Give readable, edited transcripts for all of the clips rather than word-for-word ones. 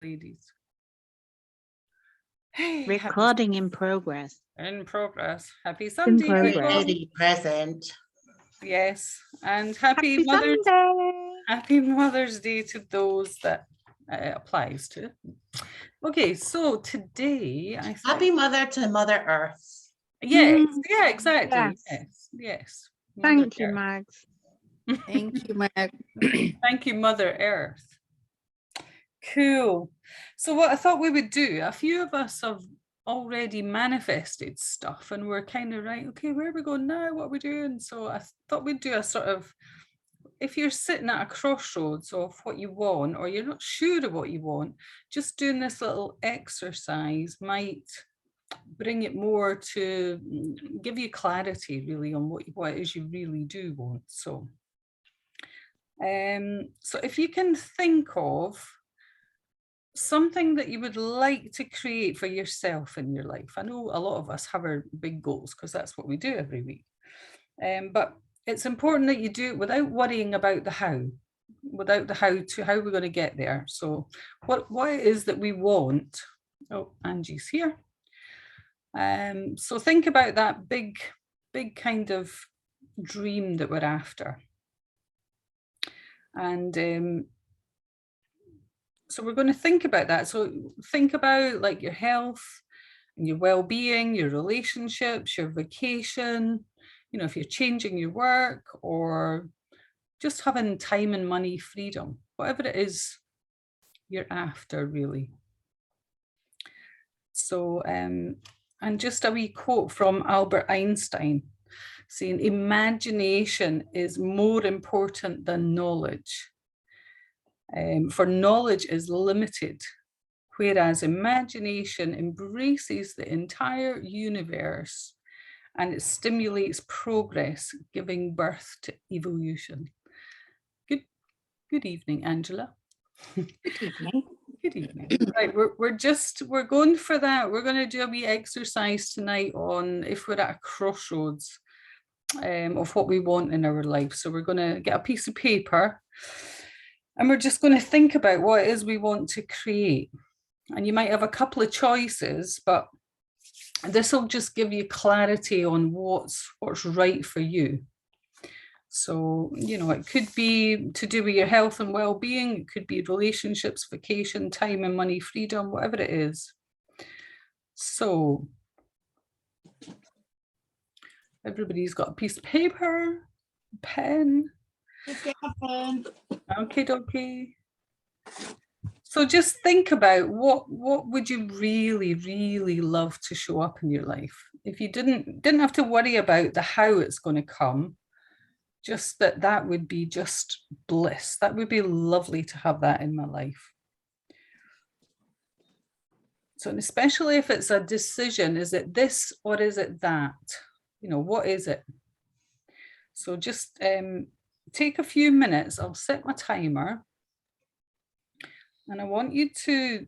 ladies. Hey, Recording in progress. in progress. Happy Sunday, progress. everyone. Ready, present. Yes, and happy Mother's Day to those that applies to. Okay, so today I thought, Happy Mother to Mother Earth. yes, yeah, exactly. Yes. Yes. Thank you, Earth. Mags. Thank you, Meg. Thank you, Mother Earth. Cool. So what I thought we would do, a few of us have already manifested stuff and we're kind of right, okay, where are we going now? What are we doing? So I thought we'd do a sort of, if you're sitting at a crossroads of what you want, or you're not sure of what you want, just doing this little exercise might bring it more to give you clarity really on what it is you really do want. So if you can think of something that you would like to create for yourself in your life. I know a lot of us have our big goals because that's what we do every week. But it's important that you do it without worrying about the how, without the how we're going to get there. So what it is that we want. Oh, Angie's here. So think about that big kind of dream that we're after. And so we're going to think about that. So think about like your health and your well-being, your relationships, your vacation, you know, if you're changing your work or just having time and money freedom, whatever it is you're after really. So, and just a wee quote from Albert Einstein saying, imagination is more important than knowledge. For knowledge is limited, whereas imagination embraces the entire universe and it stimulates progress, giving birth to evolution. Good evening, Angela. Good evening. Good evening. Right, we're going for that. We're going to do a wee exercise tonight on if we're at a crossroads of what we want in our life. So we're going to get a piece of paper and we're just going to think about what it is we want to create. And you might have a couple of choices, but this will just give you clarity on what's right for you. So, you know, it could be to do with your health and well-being, it could be relationships, vacation, time and money, freedom, whatever it is. So everybody's got a piece of paper, pen. Okay. So just think about what would you really love to show up in your life? If you didn't have to worry about the how it's going to come, just that would be just bliss. That would be lovely to have that in my life. So, and especially if it's a decision, is it this or is it that? You know, what is it? So just take a few minutes. I'll set my timer. And I want you to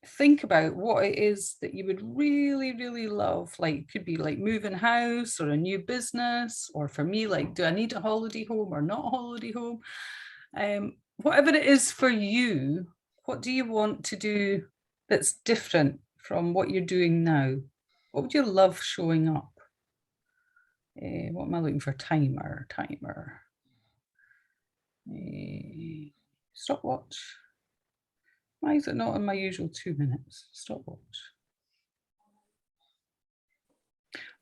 think about what it is that you would really love. Like it could be like moving house or a new business, or for me, like, do I need a holiday home or not a holiday home? Whatever it is for you, what do you want to do that's different from what you're doing now? What would you love showing up? What am I looking for? Timer. Stopwatch. Why is it not in my usual 2 minutes? Stopwatch.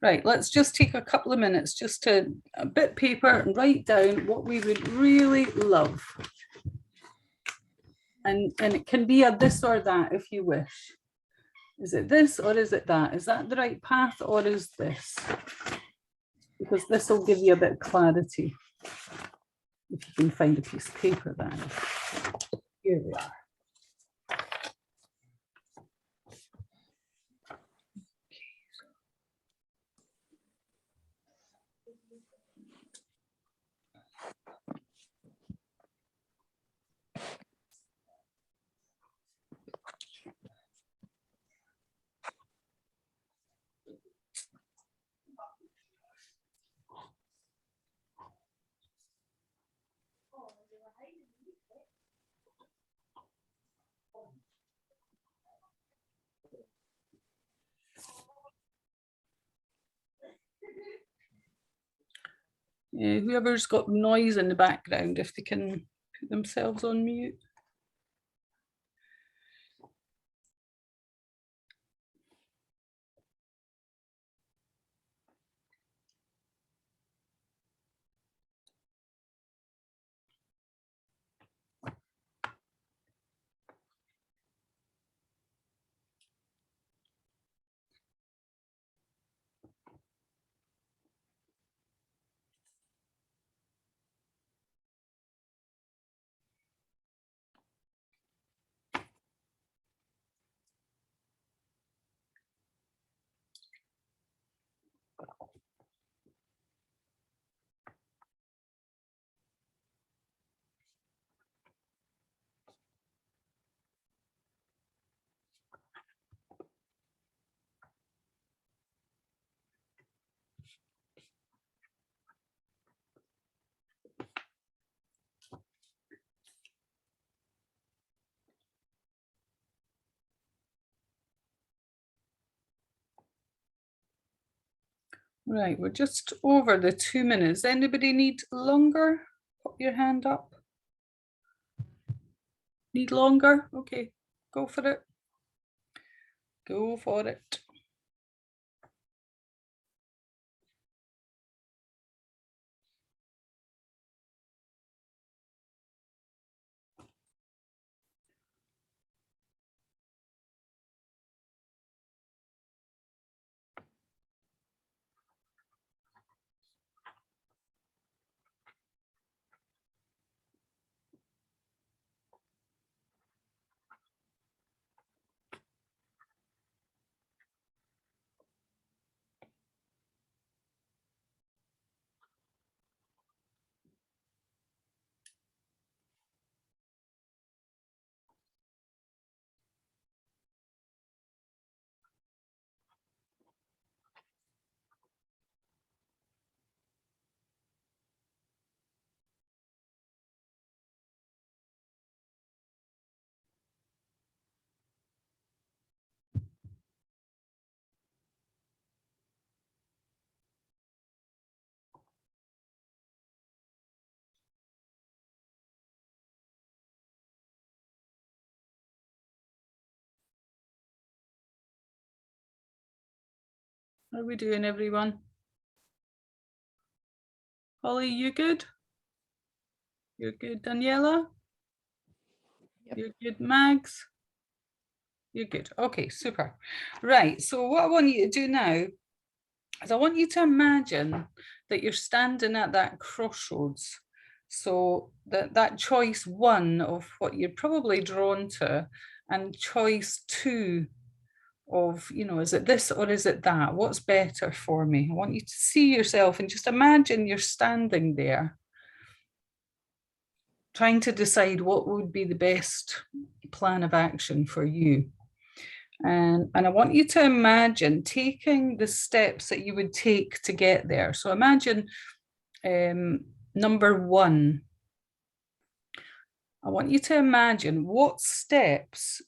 Right, let's just take a couple of minutes just to a bit of paper and write down what we would really love. And it can be a this or that if you wish. Is it this or is it that? Is that the right path or is this? Because this will give you a bit of clarity. If you can find a piece of paper then. Here we are. Whoever's got noise in the background, if they can put themselves on mute. Right, we're just over the 2 minutes. Anybody need longer? Put your hand up. Need longer? Okay, go for it. Go for it. How are we doing, everyone? Holly, you good? You're good, Daniela? Yep. You're good, Mags? You're good. Okay, super. Right, so what I want you to do now is I want you to imagine that you're standing at that crossroads. So that choice one of what you're probably drawn to, and choice two of, is it this or is it that? What's better for me? I want you to see yourself and just imagine you're standing there trying to decide what would be the best plan of action for you. And I want you to imagine taking the steps that you would take to get there. So imagine number one. I want you to imagine what steps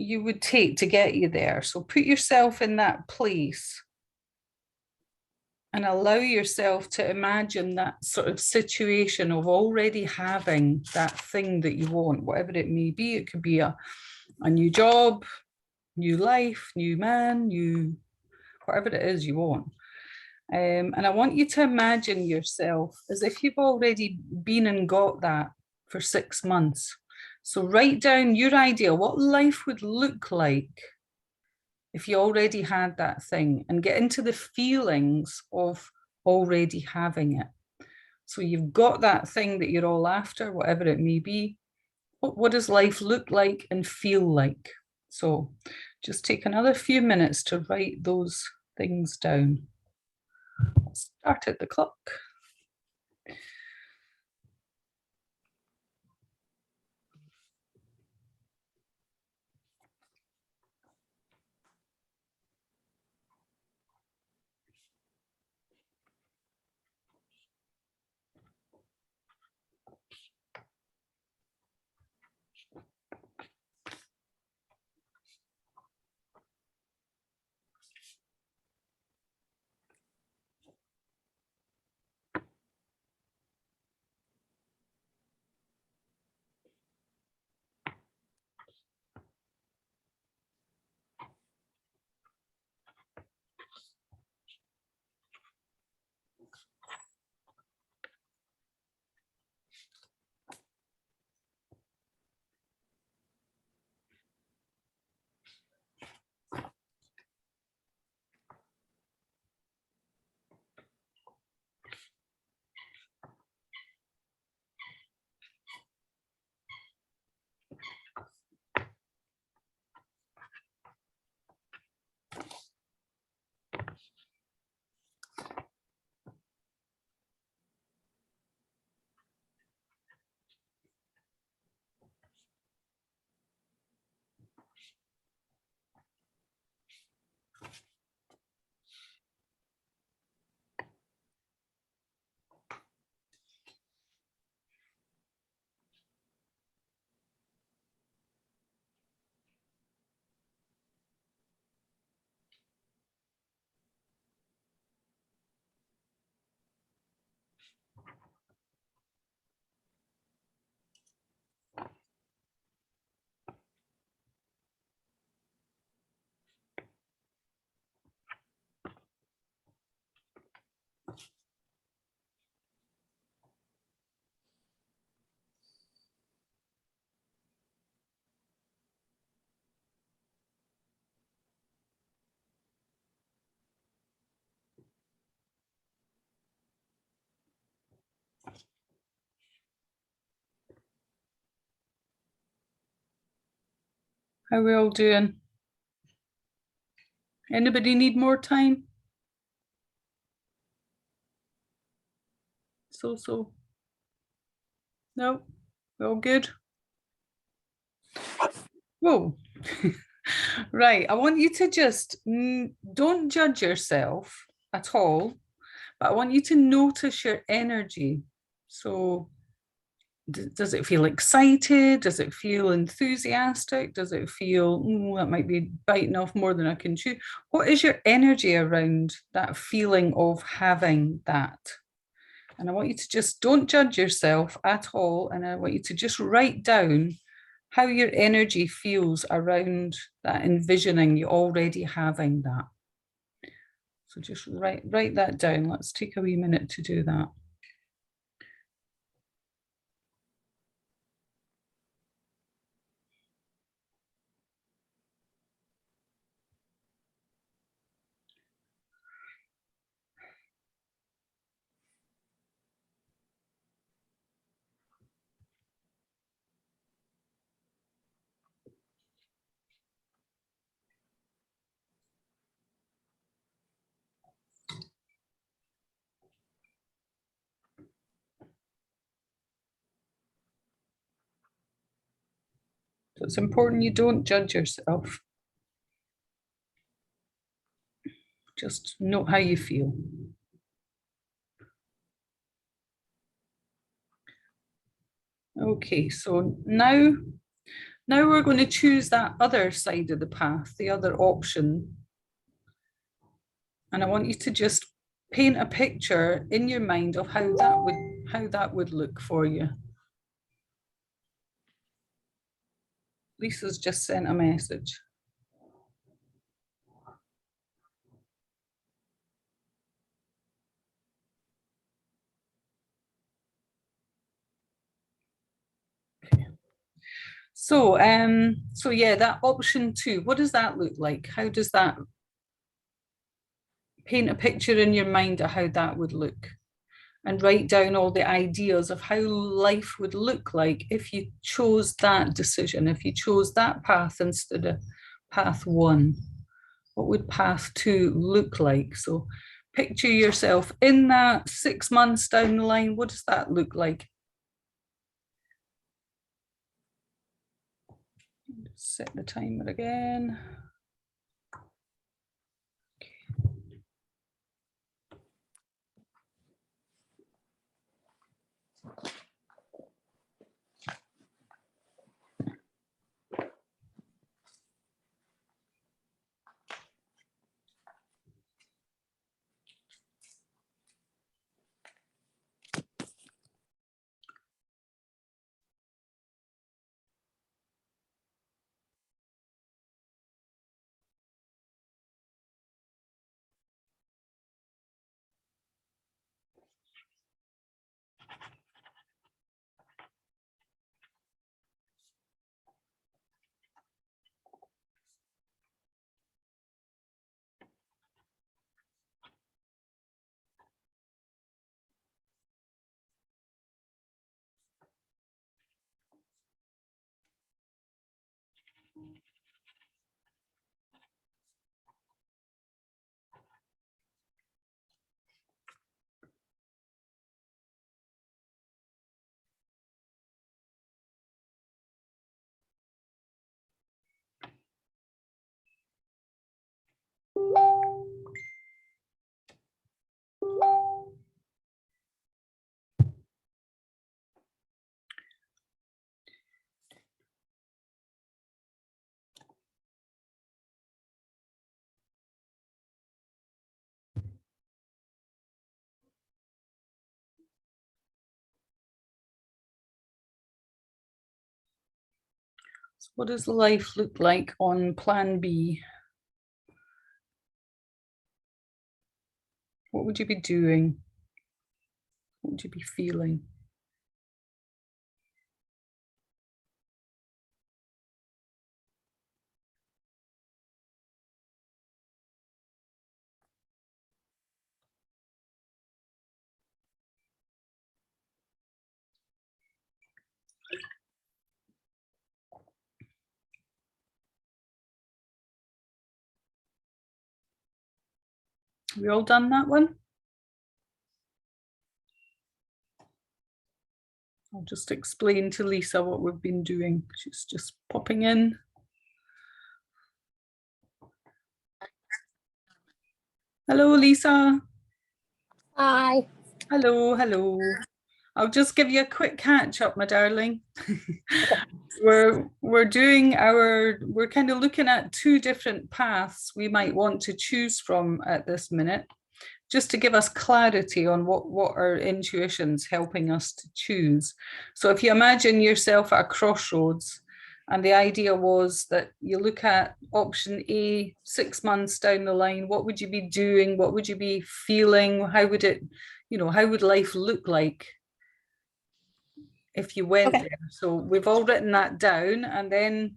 you would take to get you there. So put yourself in that place and allow yourself to imagine that sort of situation of already having that thing that you want, whatever it may be. It could be a new job, new life, new man, new whatever it is you want. And I want you to imagine yourself as if you've already been and got that for 6 months. So write down your idea, what life would look like if you already had that thing, and get into the feelings of already having it. So you've got that thing that you're all after, whatever it may be. What does life look like and feel like? So just take another few minutes to write those things down. Start at the clock. How we all doing? Anybody need more time? So. No, we're all good. Whoa. Right, I want you to just don't judge yourself at all, but I want you to notice your energy. So does it feel excited? Does it feel enthusiastic? Does it feel, that might be biting off more than I can chew? What is your energy around that feeling of having that? And I want you to just don't judge yourself at all. And I want you to just write down how your energy feels around that envisioning you already having that. So just write that down. Let's take a wee minute to do that. So it's important you don't judge yourself. Just note how you feel. Okay, so now we're going to choose that other side of the path, the other option. And I want you to just paint a picture in your mind of how that would look for you. Lisa's just sent a message. So yeah, that option 2, what does that look like? How does that, paint a picture in your mind of how that would look, and write down all the ideas of how life would look like if you chose that decision, if you chose that path instead of path 1. What would path 2 look like? So picture yourself in that 6 months down the line. What does that look like? Set the timer again. So what does life look like on plan B? What would you be doing? What would you be feeling? We all done that one? I'll just explain to Lisa what we've been doing. She's just popping in. Hello, Lisa. Hi. Hello, hello. I'll just give you a quick catch up, my darling. We're kind of looking at two different paths we might want to choose from at this minute, just to give us clarity on what our intuition's helping us to choose. So if you imagine yourself at a crossroads, and the idea was that you look at option A 6 months down the line, what would you be doing? What would you be feeling? How would it, how would life look like if you went Okay. there? So we've all written that down, and then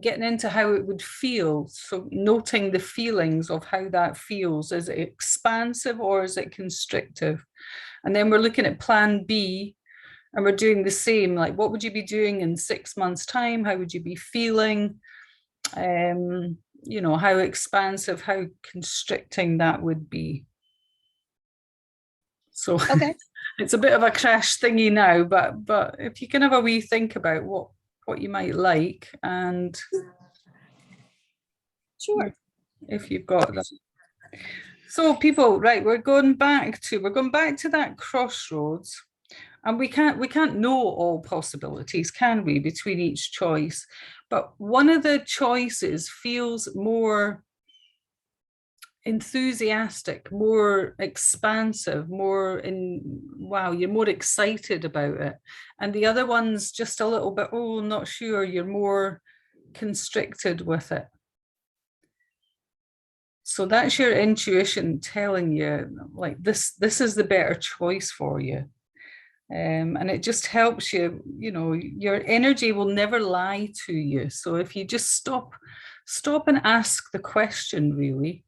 getting into how it would feel. So noting the feelings of how that feels. Is it expansive or is it constrictive? And then we're looking at plan B, and we're doing the same. Like, what would you be doing in 6 months' time? How would you be feeling? How expansive, how constricting that would be. So Okay. it's a bit of a crash thingy now, but if you can have a wee think about what you might like, and Sure. if you've got that. So people, right, we're going back to that crossroads, and we can't know all possibilities, can we, between each choice? But one of the choices feels more enthusiastic, more expansive, wow, you're more excited about it. And the other one's just a little bit, oh, not sure, you're more constricted with it. So that's your intuition telling you, like, this is the better choice for you. And it just helps you, your energy will never lie to you. So if you just stop and ask the question, really,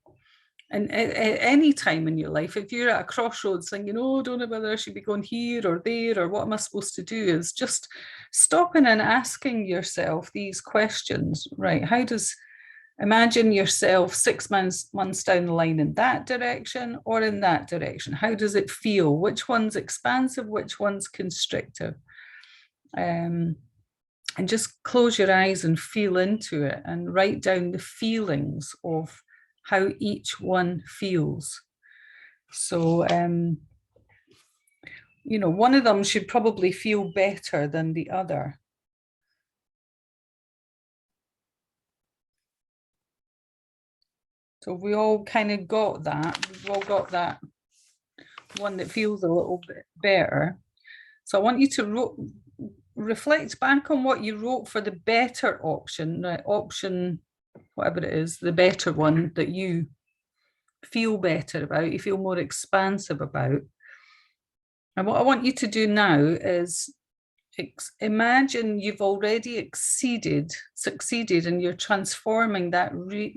and at any time in your life, if you're at a crossroads thinking, oh, don't know whether I should be going here or there, or what am I supposed to do, is just stopping and asking yourself these questions, right? Imagine yourself 6 months down the line in that direction or in that direction. How does it feel? Which one's expansive? Which one's constrictive? And just close your eyes and feel into it, and write down the feelings of how each one feels. So, one of them should probably feel better than the other. So we all kind of got that. We've all got that one that feels a little bit better. So I want you to reflect back on what you wrote for the better option, option, whatever it is, the better one that you feel better about, you feel more expansive about. And what I want you to do now is imagine you've already succeeded, and you're transforming that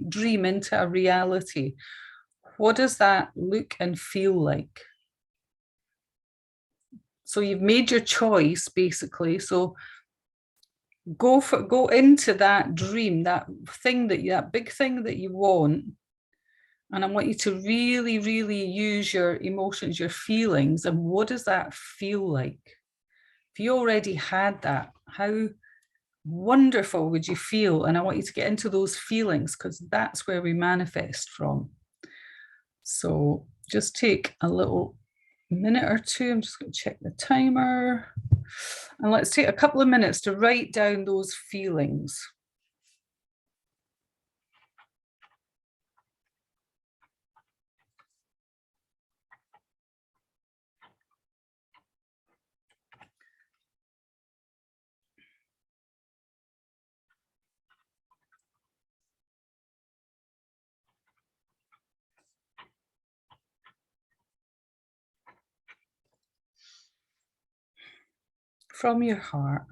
dream into a reality. What does that look and feel like? So you've made your choice, basically. So go into that dream, that big thing that you want. And I want you to really, really use your emotions, your feelings. And what does that feel like? If you already had that, how wonderful would you feel? And I want you to get into those feelings, because that's where we manifest from. So just take a little minute or two. I'm just going to check the timer. And let's take a couple of minutes to write down those feelings. From your heart.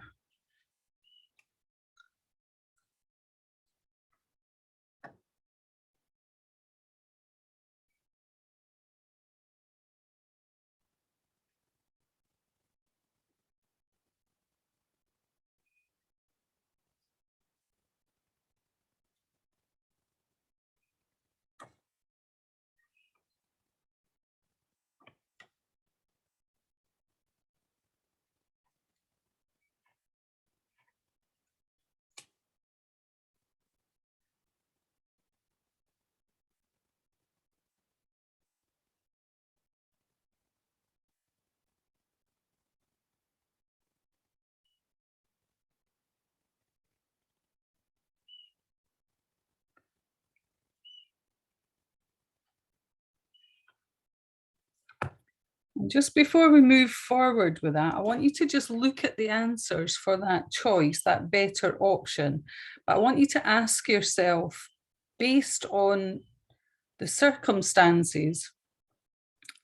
Just before we move forward with that, I want you to just look at the answers for that choice, that better option. But I want you to ask yourself, based on the circumstances,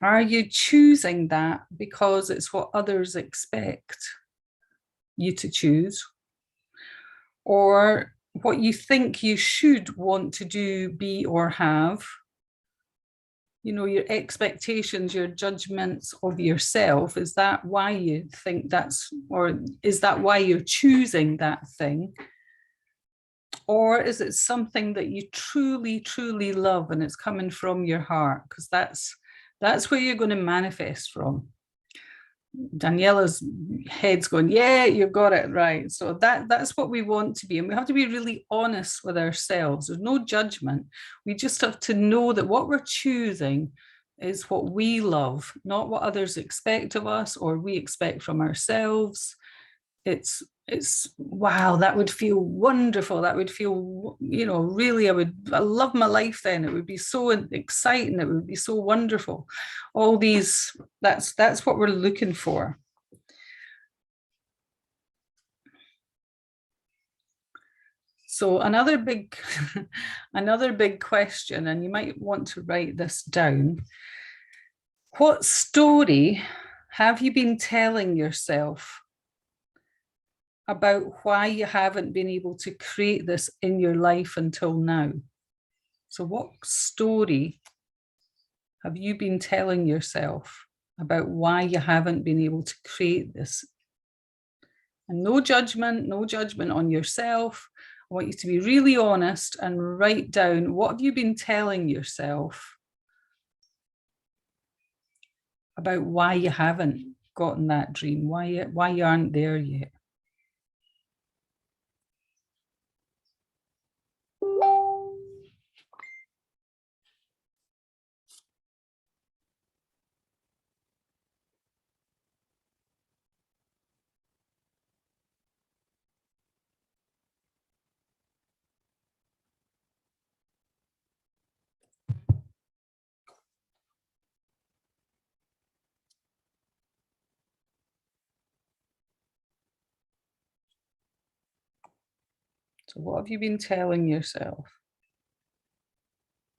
are you choosing that because it's what others expect you to choose? Or what you think you should want to do, be, or have? You know, your expectations, your judgments of yourself, is that why you think that's, or is that why you're choosing that thing? Or is it something that you truly, truly love and it's coming from your heart? Because that's where you're going to manifest from. Daniela's head's going, yeah, you've got it right. So that's what we want to be. And we have to be really honest with ourselves. There's no judgment. We just have to know that what we're choosing is what we love, not what others expect of us or we expect from ourselves. It's wow, that would feel wonderful. That would feel, you know, really, I love my life then. It would be so exciting. It would be so wonderful. All these, that's what we're looking for. So another big question, and you might want to write this down. What story have you been telling yourself about why you haven't been able to create this in your life until now? So what story have you been telling yourself about why you haven't been able to create this? And no judgment on yourself. I want you to be really honest and write down, what have you been telling yourself about why you haven't gotten that dream, why you aren't there yet? So what have you been telling yourself?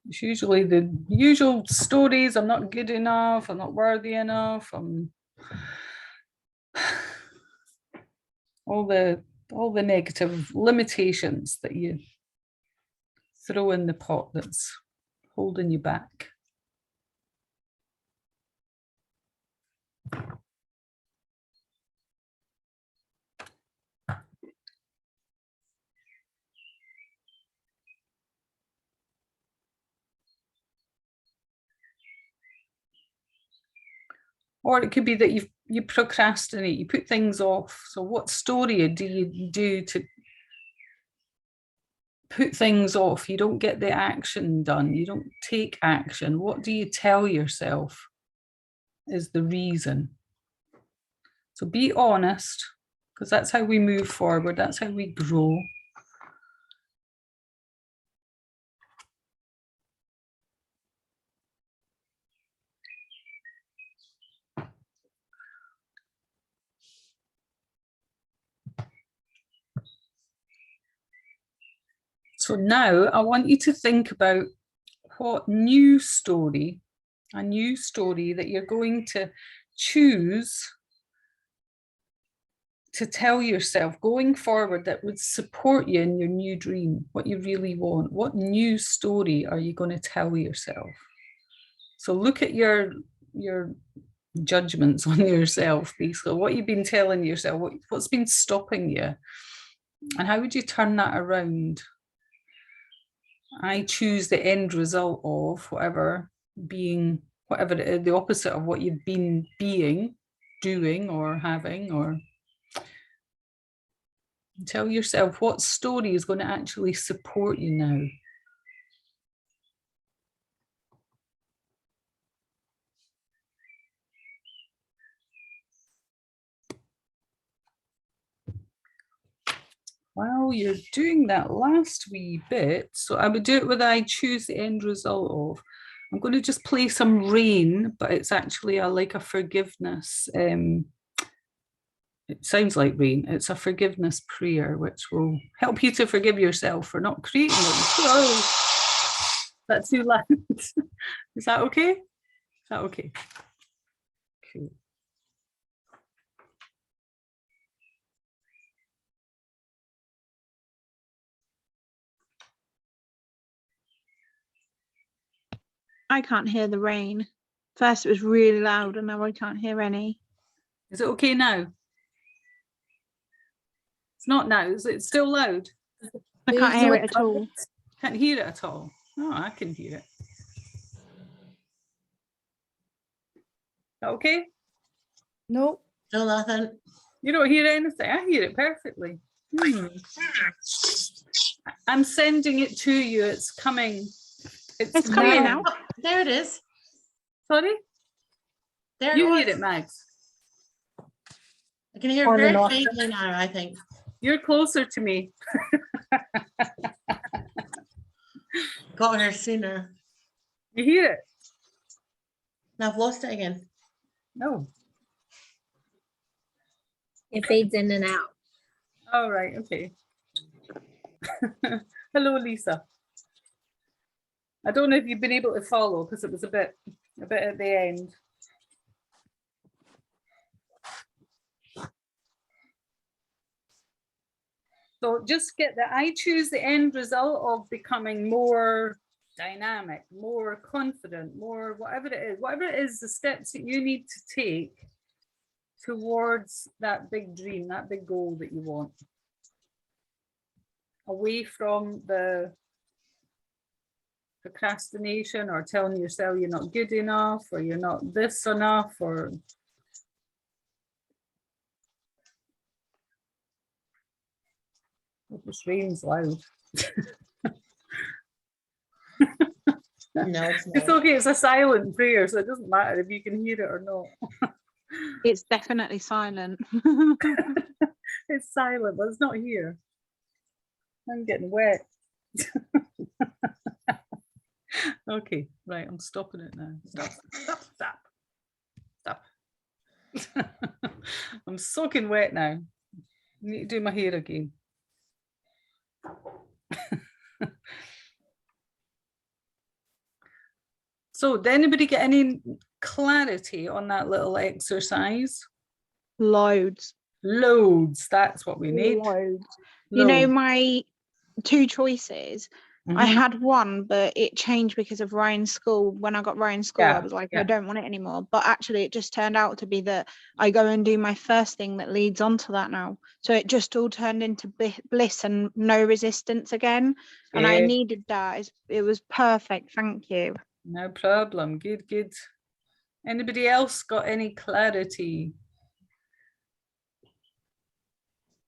It's usually the usual stories. I'm not good enough. I'm not worthy enough. All the negative limitations that you throw in the pot that's holding you back. Or it could be that you procrastinate, you put things off. So what story do you do to put things off? You don't get the action done. You don't take action. What do you tell yourself is the reason? So be honest, because that's how we move forward. That's how we grow. So now I want you to think about what new story, a new story that you're going to choose to tell yourself going forward that would support you in your new dream, what you really want. What new story are you going to tell yourself? So look at your judgments on yourself, basically, what you've been telling yourself, what's been stopping you, and how would you turn that around? I choose the end result of whatever being, whatever it is, the opposite of what you've been being, doing, or having, or tell yourself what story is going to actually support you now. While you're doing that last wee bit, so I would do it with I choose the end result of. I'm going to just play some rain, but it's actually like a forgiveness. It sounds like rain. It's a forgiveness prayer, which will help you to forgive yourself for not creating it. Whoa, that's too loud. Is that okay? Is that okay? Cool. I can't hear the rain. First it was really loud and now I can't hear any. Is it okay now? It's not now. Is it still loud? I can't hear it at all. Can't hear it at all. Oh, I can hear it. Okay. No. Still nothing. You don't hear anything. I hear it perfectly. I'm sending it to you. It's coming. It's coming now. Oh, there it is. Sorry? There You it hear was. it, Mags. I can hear On it very and off. faintly now, I think. You're closer to me. Got her sooner. You hear it? Now I've lost it again. No. It fades in and out. All right. Okay. Hello, Lisa. I don't know if you've been able to follow because it was a bit at the end. So just get that. I choose the end result of becoming more dynamic, more confident, more whatever it is, the steps that you need to take towards that big dream, that big goal that you want. Away from the procrastination or telling yourself you're not good enough or you're not this enough or this rain's loud. No, it's It's not. okay, it's a silent prayer, so it doesn't matter if you can hear it or not. It's definitely silent. It's silent, but it's not here. I'm getting wet. Okay, right, I'm stopping it now. Stop. I'm soaking wet now. I need to do my hair again. So did anybody get any clarity on that little exercise? Loads. Loads, that's what we need. Loads. You know, Loads. my two choices, I Mhm. had one, but it changed because of Ryan's school. When I got Ryan's school, Yeah, I was like, yeah. I don't want it anymore. But actually, it just turned out to be that I go and do my first thing that leads on to that now. So it just all turned into bliss and no resistance again. And I Yeah. needed that. It was perfect. Thank you. No problem. Good, good. Anybody else got any clarity?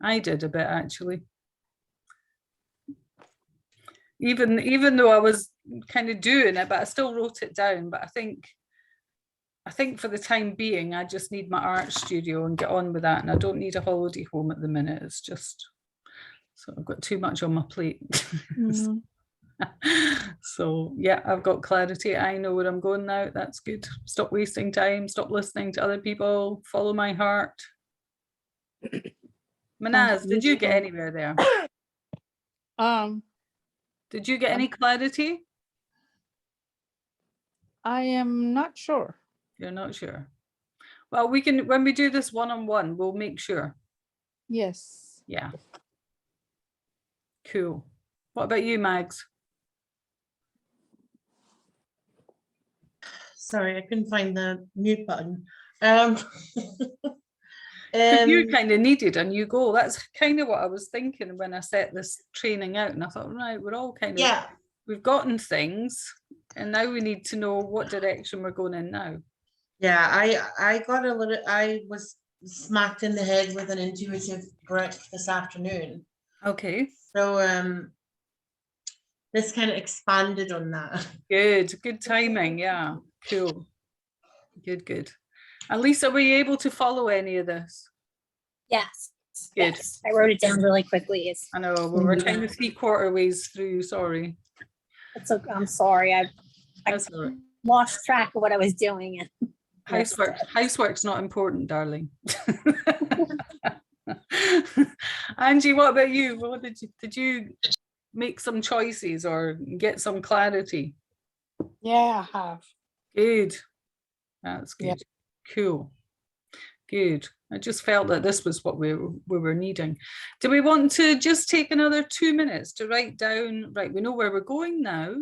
I did a bit actually. Even though I was kind of doing it, but I still wrote it down. But I think for the time being, I just need my art studio and get on with that. And I don't need a holiday home at the minute. It's just, so I've got too much on my plate. Mhm. So yeah, I've got clarity. I know where I'm going now. That's good. Stop wasting time. Stop listening to other people. Follow my heart. Manaz, did you get beautiful. anywhere there? Did you get any clarity? I am not sure. You're not sure. Well, we can, when we do this one-on-one, we'll make sure. Yes. Yeah. Cool. What about you, Mags? Sorry, I couldn't find the mute button. Because you kind of needed a new goal. That's kind of what I was thinking when I set this training out. And I thought, right, we're all kind of, yeah, we've gotten things, and now we need to know what direction we're going in now. yeah. I got a little. I was smacked in the head with an intuitive brick this afternoon. Okay. So this kind of expanded on that. Good timing. Yeah. Cool. Good. And Lisa, were you able to follow any of this? Yes. Good. Yes. I wrote it down really quickly. I know, we were kind of 3/4 ways through, sorry. It's okay. I'm sorry. That's all right. lost track of what I was doing. And Housework's not important, darling. Angie, what about you? What did you make some choices or get some clarity? Yeah, I have. Good. That's Yeah. good. Cool. Good. I just felt that this was what we were needing. Do we want to just take another 2 minutes to write down, right, we know where we're going now.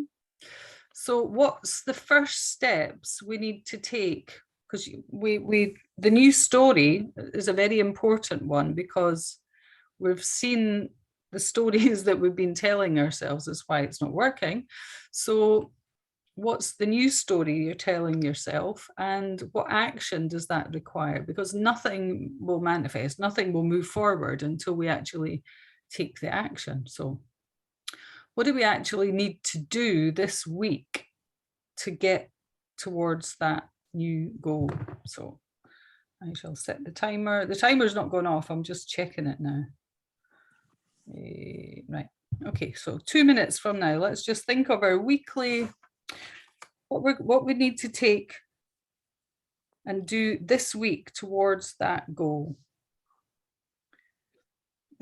So what's the first steps we need to take? Because the new story is a very important one, because we've seen the stories that we've been telling ourselves is why it's not working. So what's the new story you're telling yourself, and what action does that require? Because nothing will manifest, nothing will move forward until we actually take the action. So what do we actually need to do this week to get towards that new goal? So I shall set the timer. The timer's not going off, I'm just checking it now. Right, okay, so 2 minutes from now, let's just think of our weekly, what we need to take and do this week towards that goal.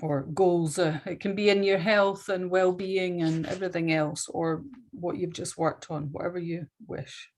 Or goals, it can be in your health and well-being and everything else, or what you've just worked on, whatever you wish.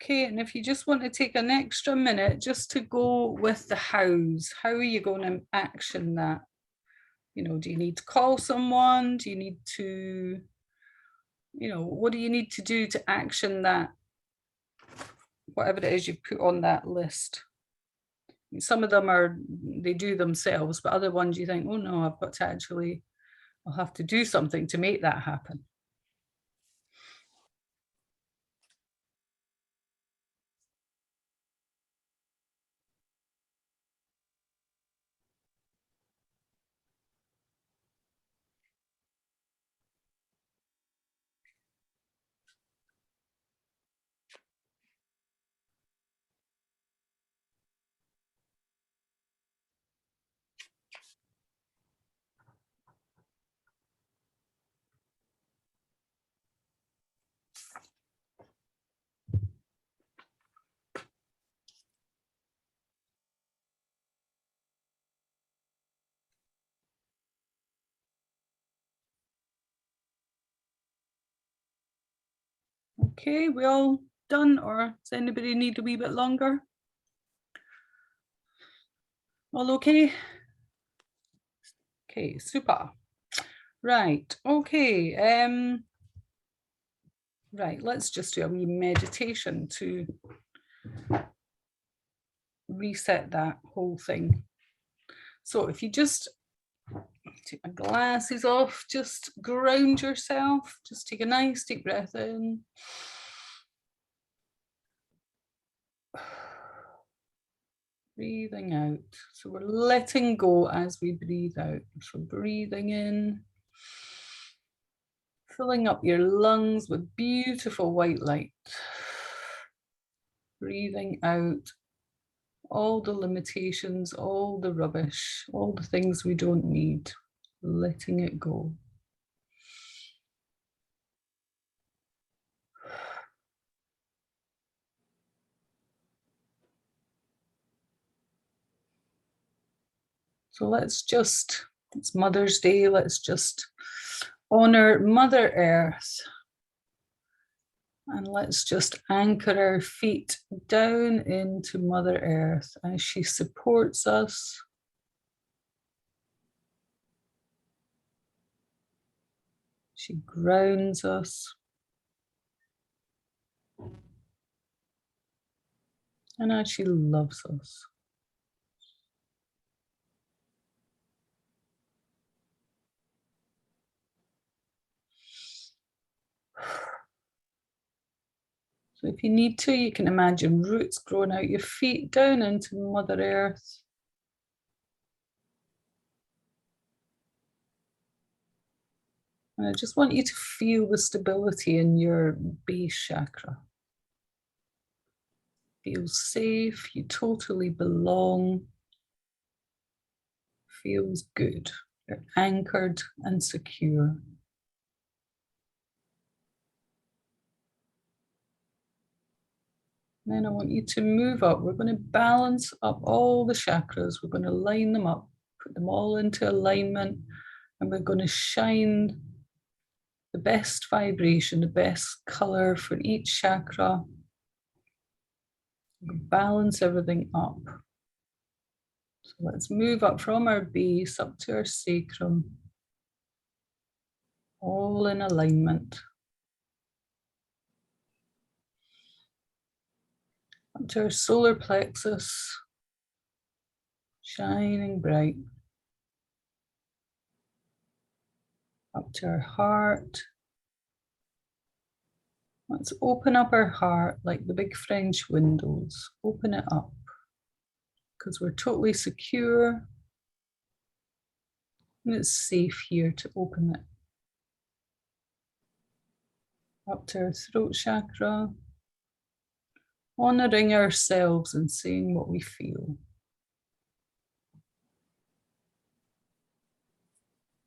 Okay, and if you just want to take an extra minute just to go with the hows, how are you going to action that? You know, do you need to call someone? Do you need to, you know, what do you need to do to action that, whatever it is you put on that list? Some of them are, they do themselves, but other ones you think, oh no, I've got to actually, I'll have to do something to make that happen. Okay, we all done, or does anybody need a wee bit longer? All okay? Okay, super. Right, okay. Right, let's just do a wee meditation to reset that whole thing. So if you just take my glasses off, just ground yourself, just take a nice deep breath in. Breathing out. So we're letting go as we breathe out. So breathing in, filling up your lungs with beautiful white light. Breathing out all the limitations, all the rubbish, all the things we don't need, letting it go. So it's Mother's Day, let's just honor Mother Earth. And let's just anchor our feet down into Mother Earth as she supports us. She grounds us. And as she loves us. So if you need to, you can imagine roots growing out your feet down into Mother Earth. And I just want you to feel the stability in your base chakra. Feel safe, you totally belong. Feels good. You're anchored and secure. Then I want you to move up. We're going to balance up all the chakras. We're going to line them up, put them all into alignment, and we're going to shine the best vibration, the best color for each chakra. Balance everything up. So let's move up from our base up to our sacrum, all in alignment. Up to our solar plexus, shining bright. Up to our heart. Let's open up our heart like the big French windows. Open it up because we're totally secure and it's safe here to open it. Up to our throat chakra, honoring ourselves and saying what we feel.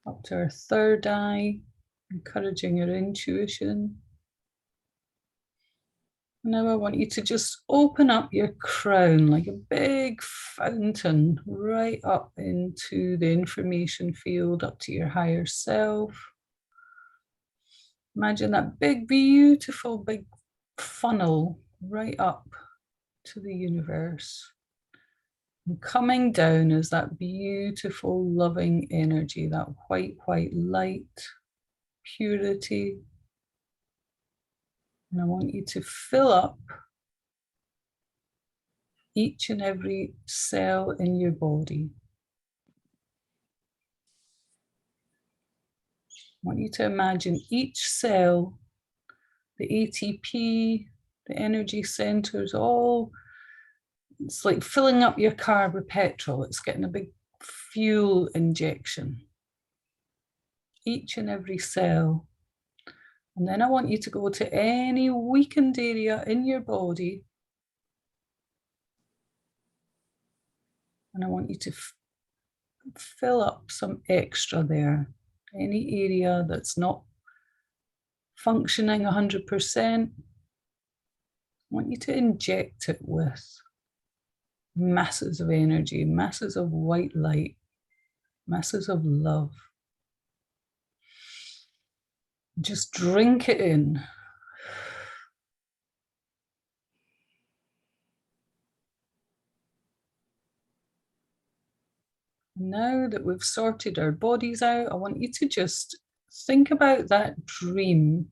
Up to our third eye, encouraging our intuition. Now I want you to just open up your crown like a big fountain right up into the information field, up to your higher self. Imagine that big, beautiful, big funnel right up to the universe. And coming down is that beautiful, loving energy, that white, white light, purity. And I want you to fill up each and every cell in your body. I want you to imagine each cell, the ATP, the energy centers, all, it's like filling up your car with petrol. It's getting a big fuel injection. Each and every cell. And then I want you to go to any weakened area in your body. And I want you to fill up some extra there. Any area that's not functioning 100%, I want you to inject it with masses of energy, masses of white light, masses of love. Just drink it in. Now that we've sorted our bodies out, I want you to just think about that dream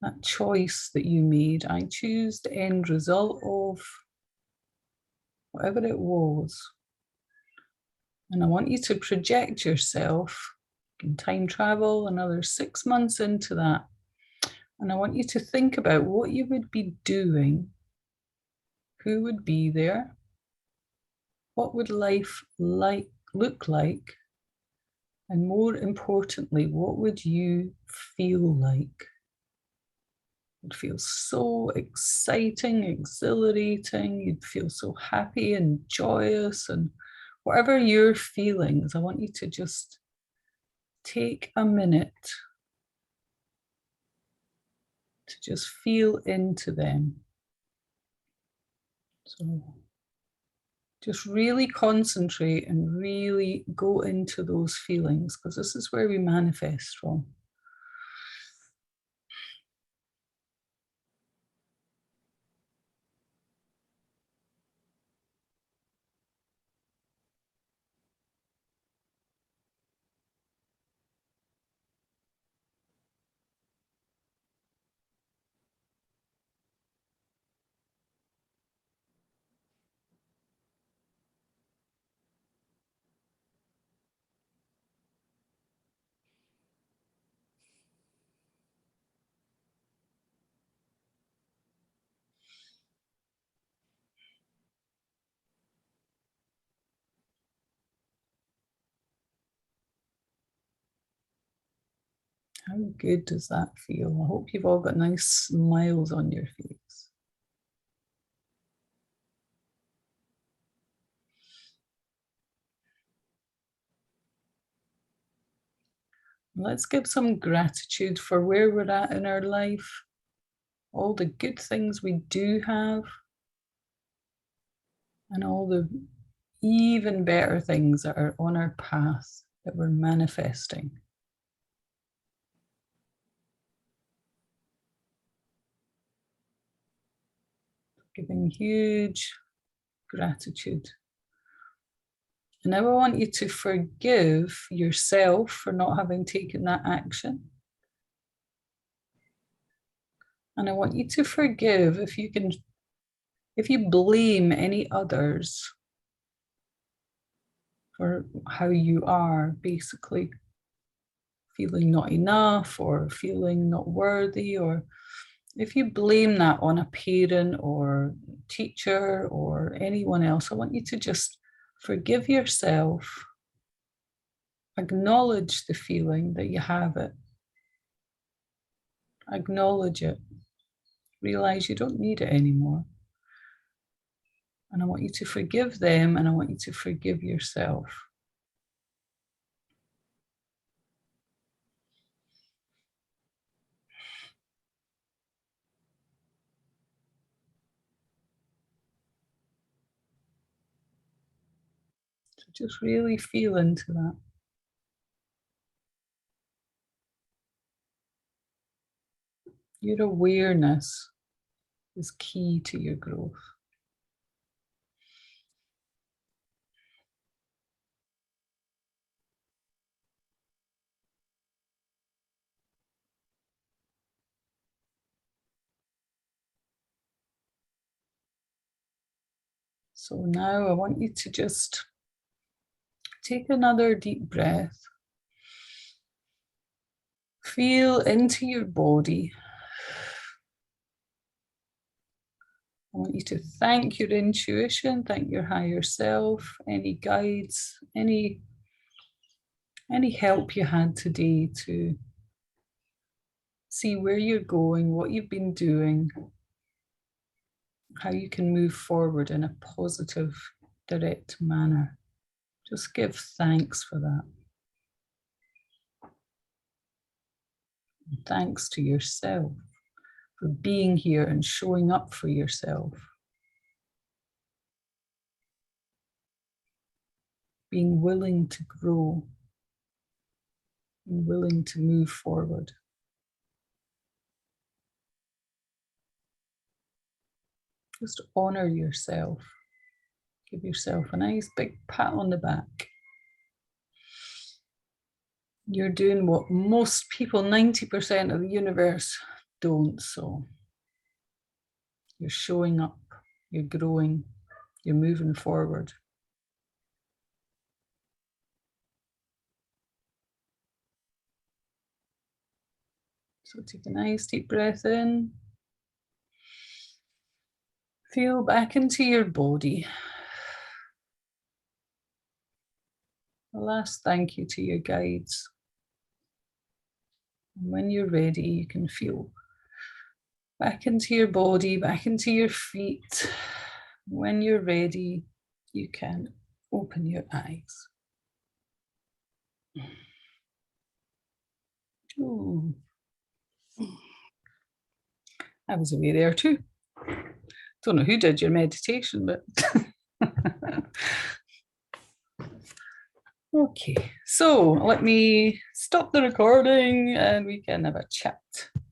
that choice that you made. I choose the end result of whatever it was. And I want you to project yourself in time travel another 6 months into that. And I want you to think about what you would be doing, who would be there, what would life look like, and more importantly, what would you feel like? It would feel so exciting, exhilarating, you'd feel so happy and joyous, and whatever your feelings, I want you to just take a minute to just feel into them. So just really concentrate and really go into those feelings, because this is where we manifest from. How good does that feel? I hope you've all got nice smiles on your face. Let's give some gratitude for where we're at in our life, all the good things we do have, and all the even better things that are on our path that we're manifesting. Giving huge gratitude. And now I want you to forgive yourself for not having taken that action. And I want you to forgive, if you blame any others for how you are, basically feeling not enough or feeling not worthy, or if you blame that on a parent or teacher or anyone else, I want you to just forgive yourself, acknowledge the feeling that you have it, acknowledge it, realize you don't need it anymore. And I want you to forgive them, and I want you to forgive yourself. So just really feel into that. Your awareness is key to your growth. So now I want you to just take another deep breath. Feel into your body. I want you to thank your intuition, thank your higher self, any guides, any help you had today to see where you're going, what you've been doing, how you can move forward in a positive, direct manner. Just give thanks for that. And thanks to yourself for being here and showing up for yourself. Being willing to grow and willing to move forward. Just honor yourself. Give yourself a nice big pat on the back. You're doing what most people, 90% of the universe, don't. So you're showing up, you're growing, you're moving forward. So take a nice deep breath in. Feel back into your body. A last thank you to your guides. And when you're ready, you can feel back into your body, back into your feet. When you're ready, you can open your eyes. Ooh. I was away there too. Don't know who did your meditation, but okay. So let me stop the recording and we can have a chat.